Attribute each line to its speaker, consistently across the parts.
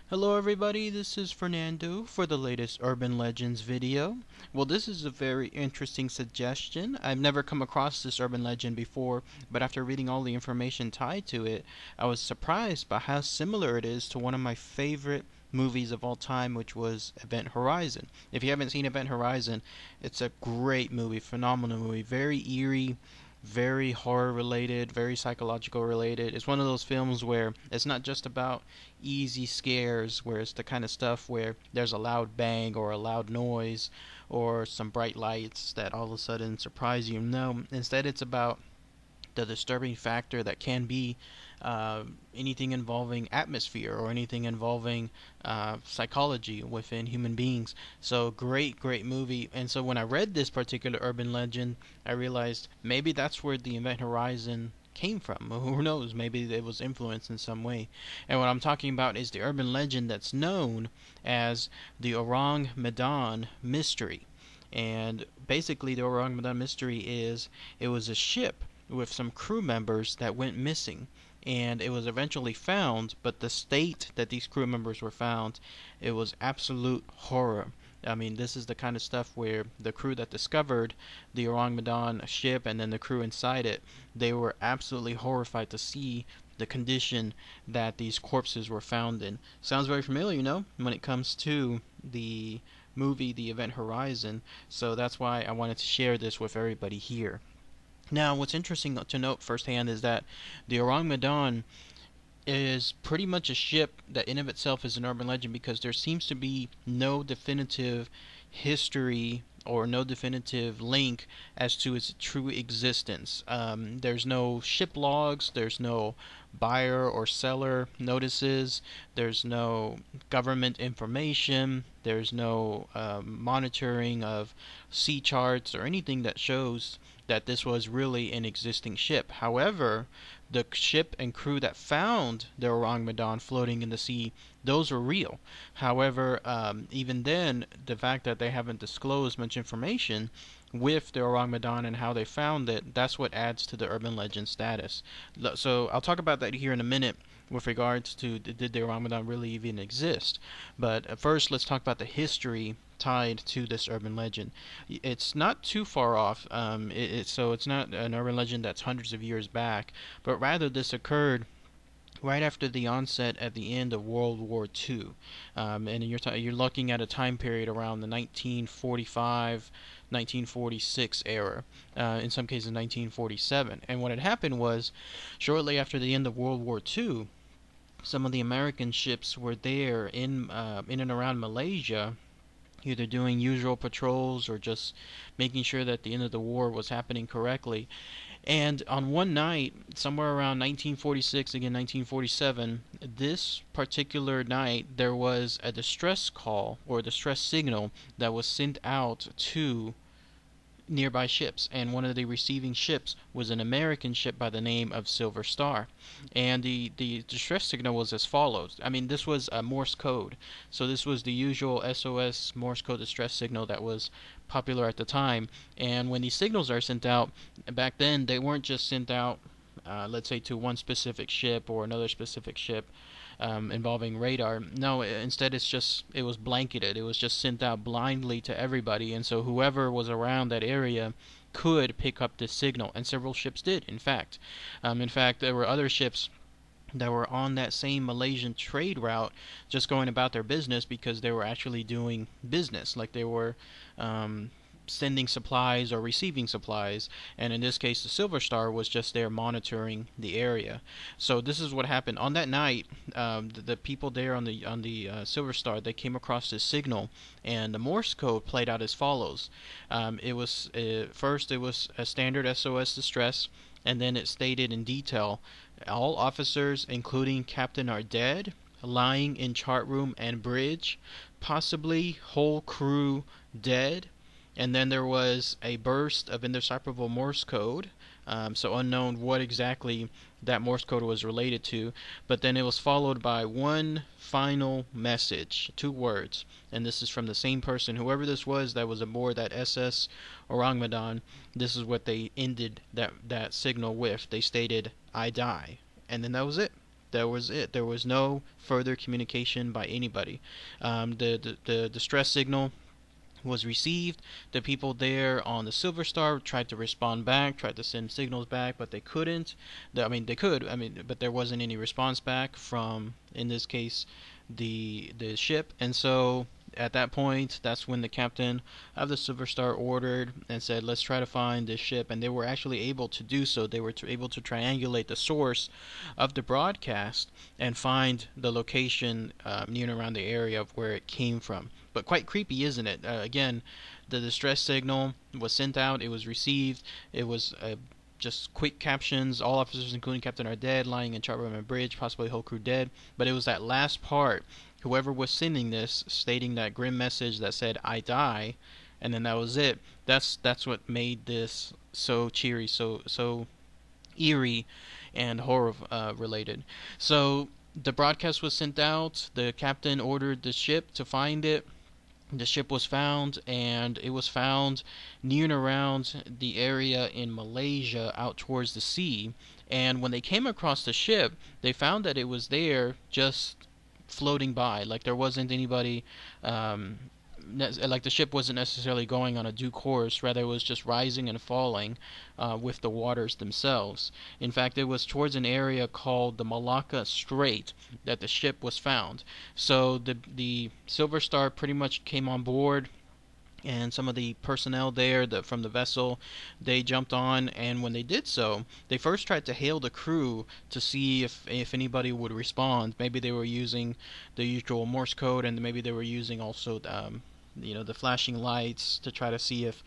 Speaker 1: Hello everybody, this is Fernando for the latest Urban Legends video. Well, this is a very interesting suggestion. I've never come across this urban legend before, but after reading all the information tied to it, I was surprised by how similar it is to one of my favorite movies of all time, which was Event Horizon. If you haven't seen Event Horizon, it's a great movie, phenomenal movie, very eerie, very horror related, very psychological related. It's one of those films where it's not just about easy scares, where it's the kind of stuff where there's a loud bang or a loud noise or some bright lights that all of a sudden surprise you. No, instead it's about the disturbing factor that can be uh, anything involving atmosphere or anything involving psychology within human beings. So great movie. And so when I read this particular urban legend, I realized maybe that's where the Event Horizon came from. Who knows? Maybe it was influenced in some way. And what I'm talking about is the urban legend that's known as the Ourang Medan Mystery. And basically, the Ourang Medan Mystery is it was a ship with some crew members that went missing, and it was eventually found, but the state that these crew members were found, it was absolute horror. I mean, this is the kind of stuff where the crew that discovered the Ourang Medan ship and then the crew inside it, they were absolutely horrified to see the condition that these corpses were found in. Sounds very familiar, when it comes to the movie The Event Horizon, so that's why I wanted to share this with everybody here. Now, what's interesting to note firsthand is that the Ourang Medan is pretty much a ship that in of itself is an urban legend because there seems to be no definitive history or no definitive link as to its true existence. There's no ship logs, there's no buyer or seller notices, there's no government information, there's no monitoring of sea charts or anything that shows that this was really an existing ship. However, the ship and crew that found the Ourang Medan floating in the sea, those were real. However, even then, the fact that they haven't disclosed much information with the Ourang Medan and how they found it, that's what adds to the urban legend status. So I'll talk about that here in a minute with regards to did the Ourang Medan really even exist. But first, let's talk about the history tied to this urban legend. It's not too far off, so it's not an urban legend that's hundreds of years back, but rather this occurred right after the onset at the end of World War II, and you're looking at a time period around the 1945, 1946 era, in some cases 1947. And what had happened was, shortly after the end of World War II, some of the American ships were there in and around Malaysia, either doing usual patrols or just making sure that the end of the war was happening correctly. And on one night, somewhere around 1946, again 1947, this particular night, there was a distress call or distress signal that was sent out to nearby ships, and one of the receiving ships was an American ship by the name of Silver Star. And the distress signal was as follows. I mean, this was a Morse code, so this was the usual SOS Morse code distress signal that was popular at the time. And when these signals are sent out, back then they weren't just sent out, let's say, to one specific ship or another specific ship, involving radar. No, instead it was blanketed. It was just sent out blindly to everybody, and so whoever was around that area could pick up this signal, and several ships did, in fact. In fact, there were other ships that were on that same Malaysian trade route just going about their business because they were actually doing business, like they were sending supplies or receiving supplies, and in this case the Silver Star was just there monitoring the area. So this is what happened on that night. The people there on the Silver Star, they came across this signal, and the Morse code played out as follows. First it was a standard SOS distress, and then it stated in detail, all officers including captain are dead, lying in chart room and bridge, possibly whole crew dead. And then there was a burst of indecipherable Morse code, so unknown what exactly that Morse code was related to, but then it was followed by one final message, 2 words, and this is from the same person, whoever this was that was aboard that SS Ourang Medan. This is what they ended that signal with. They stated, "I die," and then that was it. That was it. There was no further communication by anybody. The distress signal was received. The people there on the Silver Star tried to respond back, tried to send signals back, but they couldn't. They could. But there wasn't any response back from, in this case, the ship. And so at that point, that's when the captain of the Silver Star ordered and said, let's try to find this ship. And they were actually able to do so. They were able to triangulate the source of the broadcast and find the location near and around the area of where it came from. But quite creepy, isn't it? Again, the distress signal was sent out. It was received. It was just quick captions. All officers, including captain, are dead, lying in chart room and bridge, possibly whole crew dead. But it was that last part, whoever was sending this, stating that grim message that said, I die, and then that was it. That's what made this so cheery, so eerie and horror related. So the broadcast was sent out. The captain ordered the ship to find it. The ship was found, and it was found near and around the area in Malaysia out towards the sea. And when they came across the ship, they found that it was there just floating by. Like there wasn't anybody, like the ship wasn't necessarily going on a due course. Rather, it was just rising and falling with the waters themselves. In fact, it was towards an area called the Malacca Strait that the ship was found. So the Silver Star pretty much came on board, and some of the personnel there from the vessel, they jumped on, and when they did so, they first tried to hail the crew to see if anybody would respond. Maybe they were using the usual Morse code, and maybe they were using also the flashing lights to try to see if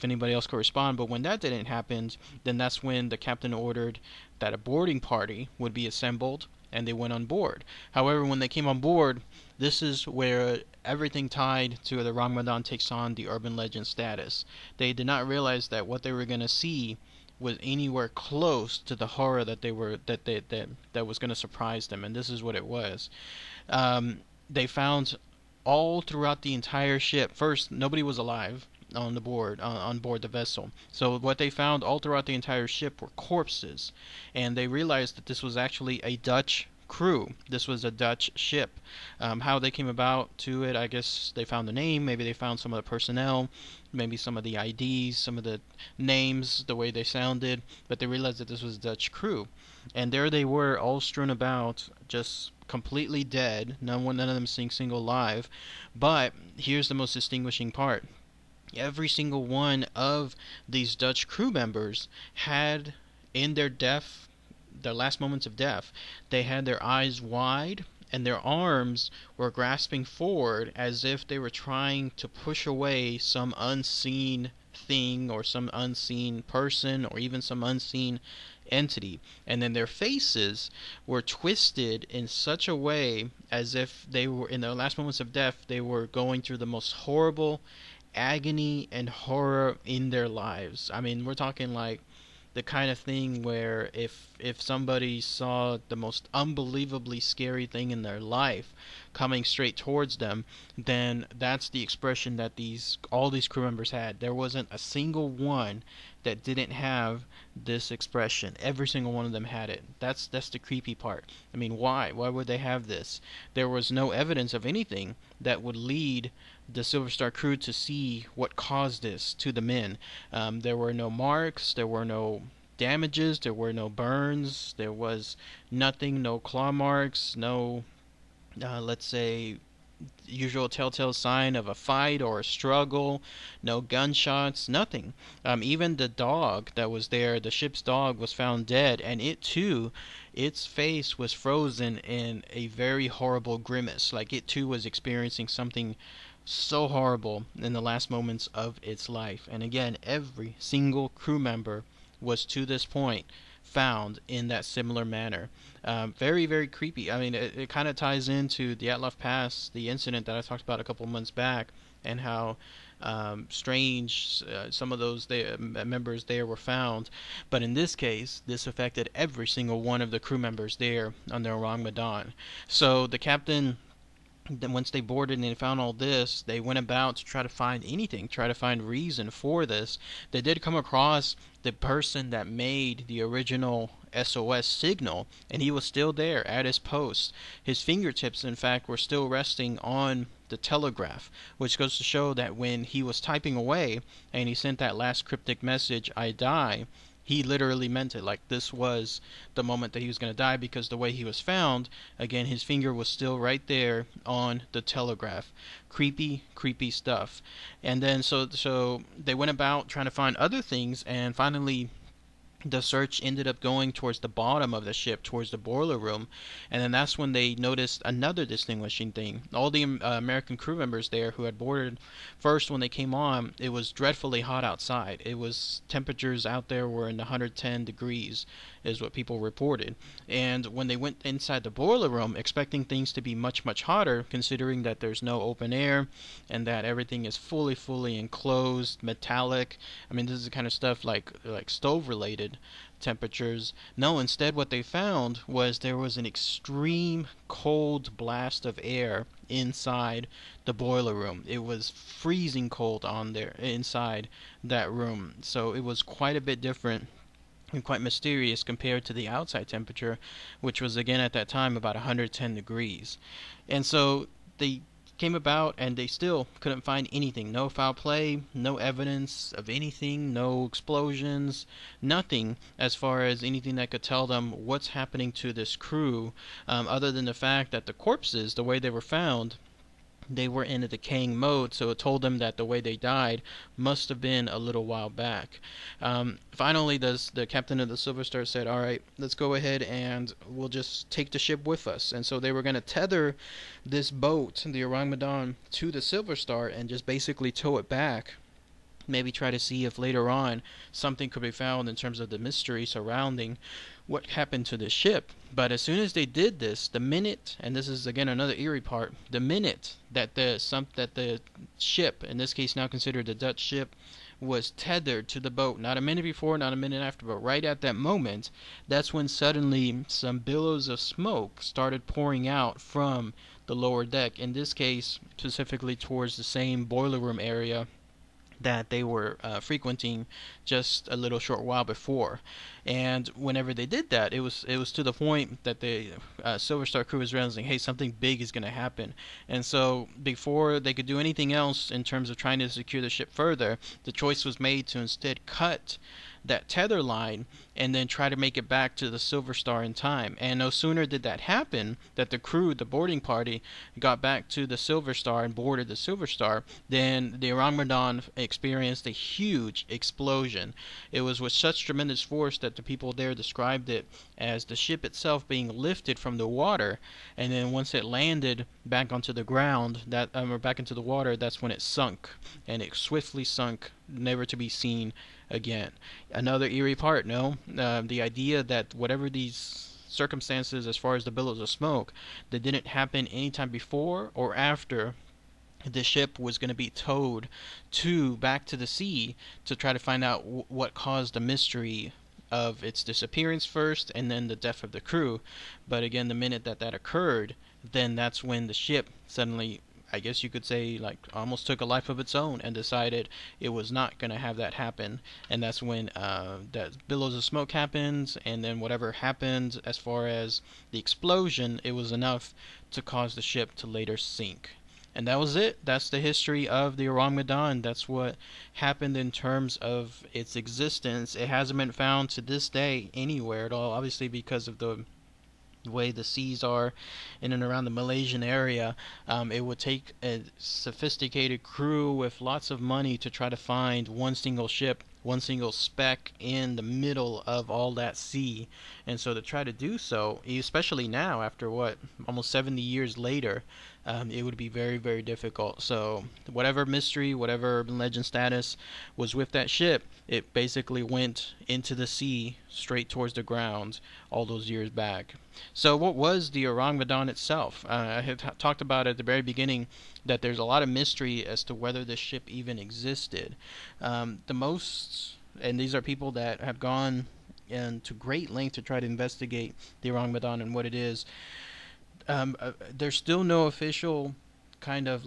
Speaker 1: anybody else could respond. But when that didn't happen, then that's when the captain ordered that a boarding party would be assembled, and they went on board. However, when they came on board, this is where everything tied to the Ourang Medan takes on the urban legend status. They did not realize that what they were going to see was anywhere close to the horror that was going to surprise them, and this is what it was. They found all throughout the entire ship. First, nobody was alive on board the vessel. So what they found all throughout the entire ship were corpses, and they realized that this was actually a Dutch crew. This was a Dutch ship. How they came about to it, I guess they found the name, maybe they found some of the personnel, maybe some of the IDs, some of the names, the way they sounded, but they realized that this was a Dutch crew. And there they were, all strewn about, just completely dead, none of them seeing single live. But here's the most distinguishing part. Every single one of these Dutch crew members had, in their last moments of death, they had their eyes wide and their arms were grasping forward as if they were trying to push away some unseen thing or some unseen person or even some unseen entity. And then their faces were twisted in such a way as if they were, in their last moments of death, they were going through the most horrible agony and horror in their lives. I mean, we're talking like the kind of thing where if somebody saw the most unbelievably scary thing in their life coming straight towards them, then that's the expression that all these crew members had. There wasn't a single one that didn't have this expression. Every single one of them had it. That's the creepy part. I mean, why would they have this? There was no evidence of anything that would lead the Silver Star crew to see what caused this to the men. There were no marks, there were no damages, there were no burns, there was nothing, no claw marks, no let's say usual telltale sign of a fight or a struggle, no gunshots, nothing. Even the dog that was there, the ship's dog, was found dead, and it too, its face was frozen in a very horrible grimace, like it too was experiencing something so horrible in the last moments of its life. And again, every single crew member was to this point found in that similar manner. Very, very creepy. I mean, it kind of ties into the Atlof Pass, the incident that I talked about a couple months back, and how strange some of those members there were found. But in this case, this affected every single one of the crew members there on the Ourang Medan. So the captain, then once they boarded and they found all this, they went about to try to find anything, try to find reason for this. They did come across the person that made the original SOS signal, and he was still there at his post. His fingertips, in fact, were still resting on the telegraph, which goes to show that when he was typing away and he sent that last cryptic message, "I die," he literally meant it. Like, this was the moment that he was going to die, because the way he was found, again, his finger was still right there on the telegraph. Creepy, creepy stuff. And then so they went about trying to find other things, and finally the search ended up going towards the bottom of the ship, towards the boiler room, and then that's when they noticed another distinguishing thing. All the American crew members there who had boarded first, when they came on, it was dreadfully hot outside. It was, temperatures out there were in the 110 degrees is what people reported. And when they went inside the boiler room, expecting things to be much, much hotter, considering that there's no open air and that everything is fully enclosed, metallic. I mean, this is the kind of stuff like stove related temperatures. No, instead what they found was there was an extreme cold blast of air inside the boiler room. It was freezing cold on there inside that room. So it was quite a bit different and quite mysterious compared to the outside temperature, which was again at that time about 110 degrees. And so they came about, and they still couldn't find anything. No foul play, no evidence of anything, no explosions, nothing as far as anything that could tell them what's happening to this crew, other than the fact that the corpses, the way they were found, they were in a decaying mode, so it told them that the way they died must have been a little while back. Finally, the captain of the Silver Star said, "All right, let's go ahead and we'll just take the ship with us." And so they were going to tether this boat, the Ourang Medan, to the Silver Star and just basically tow it back. Maybe try to see if later on something could be found in terms of the mystery surrounding what happened to the ship. But as soon as they did this, the minute, and this is again another eerie part, the minute that the ship, in this case now considered the Dutch ship, was tethered to the boat, not a minute before, not a minute after, but right at that moment, that's when suddenly some billows of smoke started pouring out from the lower deck, in this case specifically towards the same boiler room area that they were frequenting just a little short while before. And whenever they did that, it was to the point that the Silver Star crew was realizing, hey, something big is going to happen. And so before they could do anything else in terms of trying to secure the ship further, the choice was made to instead cut that tether line and then try to make it back to the Silver Star in time. And no sooner did that happen, that the crew, the boarding party, got back to the Silver Star and boarded the Silver Star, then the Ourang Medan experienced a huge explosion. It was with such tremendous force that the people there described it as the ship itself being lifted from the water, and then once it landed back onto the ground, or back into the water, that's when it sunk, and it swiftly sunk, never to be seen again. Another eerie part, the idea that whatever these circumstances as far as the billows of smoke, that didn't happen anytime before or after the ship was going to be towed back to the sea to try to find out what caused the mystery of its disappearance first and then the death of the crew. But again, the minute that occurred, then that's when the ship suddenly, I guess you could say, like, almost took a life of its own and decided it was not going to have that happen. And that's when that billows of smoke happens, and then whatever happened as far as the explosion, it was enough to cause the ship to later sink. And that was it. That's the history of the Ourang Medan. That's what happened in terms of its existence. It hasn't been found to this day anywhere at all, obviously because of the way the seas are in and around the Malaysian area. It would take a sophisticated crew with lots of money to try to find one single ship, one single speck in the middle of all that sea. And so to try to do so, especially now after almost 70 years later, it would be very, very difficult. So whatever mystery, whatever urban legend status was with that ship, it basically went into the sea straight towards the ground all those years back. So what was the Ourang Medan itself? I had talked about at the very beginning that there's a lot of mystery as to whether this ship even existed. And these are people that have gone into great length to try to investigate the Ourang Medan and what it is. There's still no official kind of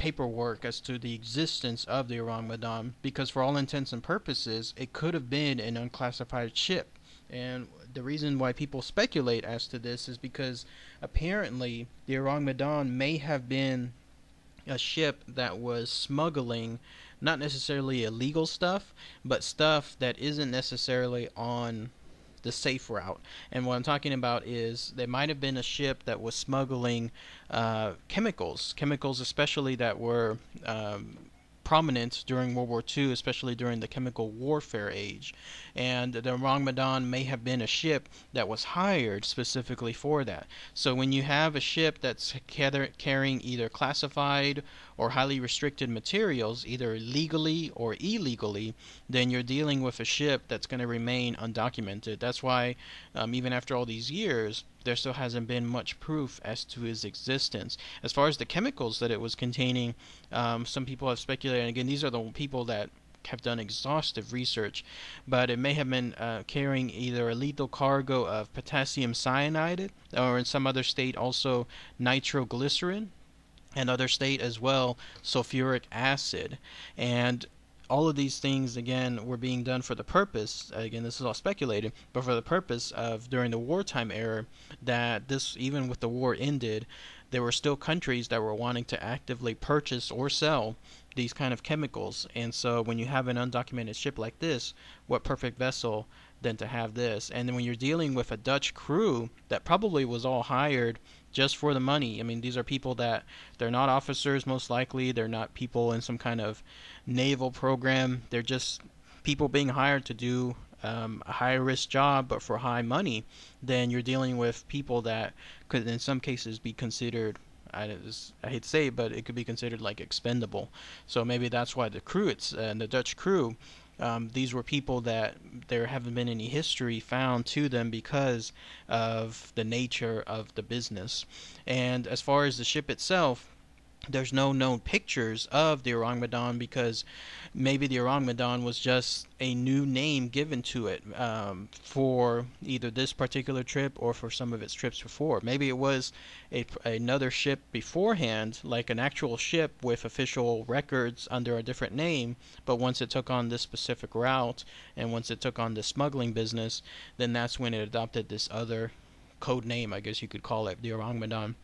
Speaker 1: paperwork as to the existence of the Ourang Medan, because for all intents and purposes it could have been an unclassified ship. And the reason why people speculate as to this is because apparently the Ourang Medan may have been a ship that was smuggling not necessarily illegal stuff, but stuff that isn't necessarily on the safe route. And what I'm talking about is there might have been a ship that was smuggling chemicals especially that were prominent during World War II, especially during the chemical warfare age. And the Ourang Medan may have been a ship that was hired specifically for that. So when you have a ship that's carrying either classified or highly restricted materials, either legally or illegally, then you're dealing with a ship that's going to remain undocumented. That's why even after all these years, there still hasn't been much proof as to its existence. As far as the chemicals that it was containing, some people have speculated, and again, these are the people that have done exhaustive research, but it may have been carrying either a lethal cargo of potassium cyanide, or in some other state also nitroglycerin, and other state as well sulfuric acid. And all of these things, again, were being done for the purpose, again, this is all speculated, but for the purpose of, during the wartime era, that this, even with the war ended, there were still countries that were wanting to actively purchase or sell these kind of chemicals. And so when you have an undocumented ship like this, what perfect vessel than to have this? And then when you're dealing with a Dutch crew that probably was all hired just for the money. I mean, these are people that they're not officers, most likely. They're not people in some kind of naval program. They're just people being hired to do a high risk job, but for high money. Then you're dealing with people that could in some cases be considered, I hate to say it, but it could be considered like expendable. So maybe that's why the crew, the Dutch crew, these were people that there haven't been any history found to them because of the nature of the business. And as far as the ship itself, there's no known pictures of the Ourang Medan, because maybe the Ourang Medan was just a new name given to it for either this particular trip or for some of its trips before. Maybe it was another ship beforehand, like an actual ship with official records under a different name, but once it took on this specific route and once it took on the smuggling business, then that's when it adopted this other code name, I guess you could call it, the Ourang Medan.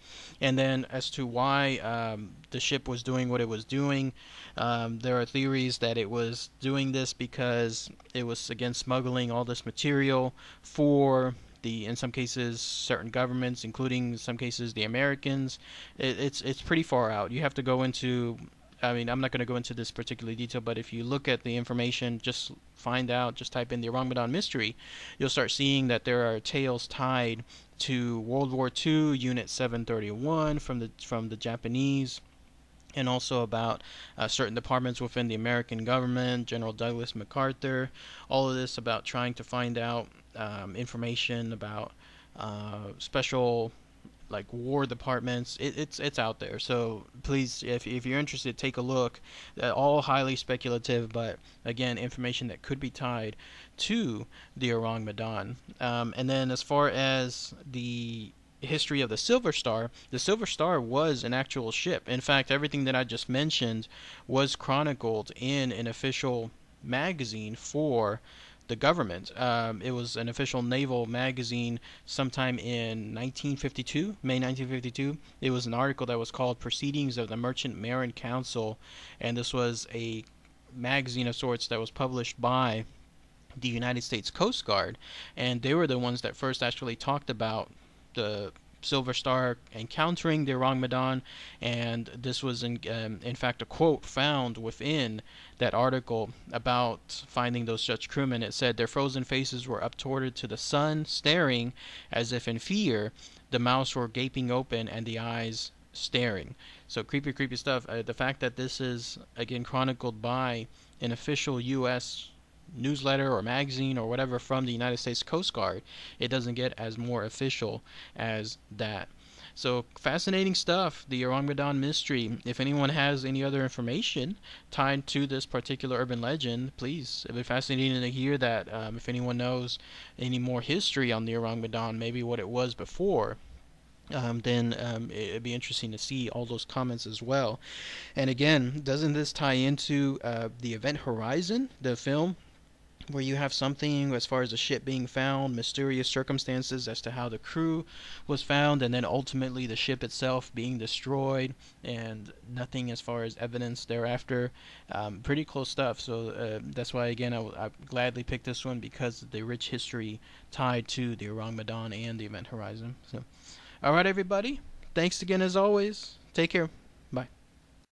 Speaker 1: And then as to why the ship was doing what it was doing, there are theories that it was doing this because it was, again, smuggling all this material for in some cases, certain governments, including in some cases the Americans. It's pretty far out. You have to go into, I mean, I'm not going to go into this particular detail, but if you look at the information, just type in the Ourang Medan Mystery, you'll start seeing that there are tales tied to World War II, Unit 731 from the Japanese, and also about certain departments within the American government, General Douglas MacArthur, all of this about trying to find out information about special like war departments. It's out there, so please, if you're interested, take a look. All highly speculative, but again, information that could be tied to the Ourang Medan. And then as far as the history of the Silver Star was an actual ship. In fact, everything that I just mentioned was chronicled in an official magazine for the government. It was an official naval magazine sometime in 1952, May 1952. It was an article that was called Proceedings of the Merchant Marine Council, and this was a magazine of sorts that was published by the United States Coast Guard, and they were the ones that first actually talked about the Silver Star encountering the Ourang Medan, and this was in fact a quote found within that article about finding those Dutch crewmen. It said, "Their frozen faces were uptorted to the sun, staring as if in fear. The mouths were gaping open and the eyes staring." So creepy stuff. The fact that this is again chronicled by an official U.S. newsletter or magazine or whatever from the United States Coast Guard, it doesn't get as more official as that. So fascinating stuff, the Ourang Medan Mystery. If anyone has any other information tied to this particular urban legend, please, it'd be fascinating to hear that. If anyone knows any more history on the Ourang Medan, maybe what it was before, then it'd be interesting to see all those comments as well. And again, doesn't this tie into the Event Horizon, the film, where you have something as far as the ship being found, mysterious circumstances as to how the crew was found, and then ultimately the ship itself being destroyed, and nothing as far as evidence thereafter. Pretty close stuff. So that's why, again, I gladly picked this one because of the rich history tied to the Ourang Medan and the Event Horizon. So, all right, everybody. Thanks again as always. Take care.